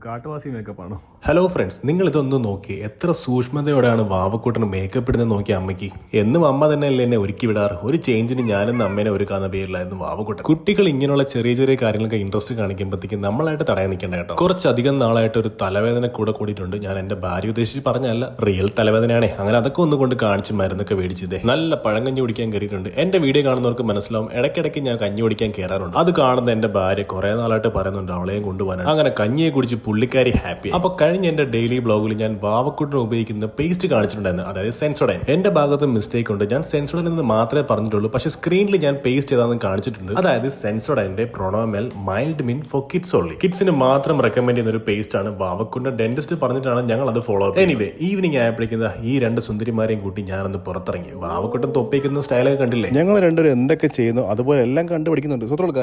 കാട്ടുവാസി makeup ആണോ? Hello friends, നിങ്ങൾ ഇതൊന്ന് നോക്കി എത്ര സൂക്ഷ്മതയോടെയാണ് വാവക്കൂട്ടന് മേക്കപ്പ് ഇടുന്നത് നോക്കി അമ്മയ്ക്ക്. എന്നും അമ്മ തന്നെയല്ലേ എന്നെ ഒരുക്കി വിടാറ്. ഒരു ചേഞ്ചിന് ഞാനെന്ന് അമ്മേനെ ഒരുക്കാന്ന പേരിലായിരുന്നു വാവക്കൂട്ടൻ. കുട്ടികൾ ഇങ്ങനെയുള്ള ചെറിയ ചെറിയ കാര്യങ്ങളൊക്കെ ഇൻട്രസ്റ്റ് കാണിക്കുമ്പോഴത്തേക്കും നമ്മളായിട്ട് തടയാൻ നിൽക്കേണ്ട കേട്ടോ. കുറച്ചധികം നാളായിട്ട് ഒരു തലവേദന കൂടിയിട്ടുണ്ട്. ഞാൻ എന്റെ ഭാര്യ ഉദ്ദേശിച്ച് പറഞ്ഞല്ല, റിയൽ തലവേദനയാണേ. അങ്ങനെ അതൊക്കെ ഒന്നുകൊണ്ട് കാണിച്ച് മരുന്നൊക്കെ മേടിച്ചതേ. നല്ല പഴങ്കഞ്ഞി കുടിക്കാൻ കയറിയിട്ടുണ്ട്. എന്റെ വീഡിയോ കാണുന്നവർക്ക് മനസ്സിലാവും, ഇടയ്ക്കിടയ്ക്ക് ഞാൻ കഞ്ഞി കുടിക്കാൻ കയറാറുണ്ട്. അത് കാണുന്ന എന്റെ ഭാര്യ കുറെ നാളായിട്ട് പറയുന്നുണ്ട് അവളെയും കൊണ്ടുപോകാനാണ്. അങ്ങനെ കഞ്ഞിയെ കുടിച്ച് പുള്ളിക്കാരി ഹാപ്പി. അപ്പൊ കഴിഞ്ഞ എന്റെ ഡെയിലി ബ്ലോഗിൽ ഞാൻ വാവക്കൂട്ടിന് ഉപയോഗിക്കുന്ന പേസ്റ്റ് കാണിച്ചിട്ടുണ്ടായിരുന്നു, അതായത് സെൻസോഡൈൻ. എന്റെ ഭാഗത്ത് മിസ്റ്റേക്ക് ഉണ്ട്. ഞാൻ സെൻസോഡൈൻ എന്ന് മാത്രമേ പറഞ്ഞിട്ടുള്ളൂ, പക്ഷേ സ്ക്രീനിൽ ഞാൻ പേസ്റ്റ് ചെയ്താന്ന് കാണിച്ചിട്ടുണ്ട്. അതായത് സെൻസോഡൈന്റെ പ്രൊണോമെൽ മൈൽഡ് മിൻ ഫോർ കിഡ്സ് ഓൺലി. കിഡ്സിന് മാത്രം റെക്കമെൻഡ് ചെയ്യുന്ന ഒരു പേസ്റ്റ് ആണ്. വാവക്കൂട്ടിന്റെ ഡെന്റിസ്റ്റ് പറഞ്ഞിട്ടാണ് ഞങ്ങൾ അത് ഫോളോ അപ്പ്. എനിവേ, ഈവനിങ് ആയപ്പോഴേക്കും ഈ രണ്ട് സുന്ദരിമാരെയും കൂട്ടി ഞാനൊന്ന് പുറത്തിറങ്ങി. വാവക്കൂട്ടൻ തൊപ്പിക്കുന്ന സ്റ്റൈലൊക്കെ കണ്ടില്ലേ? ഞങ്ങൾ രണ്ടുപേരും എന്തൊക്കെ ചെയ്യുന്നു അതുപോലെ എല്ലാം കണ്ടുപിടിക്കുന്നുണ്ട്. സുഹൃത്തുക്കൾ,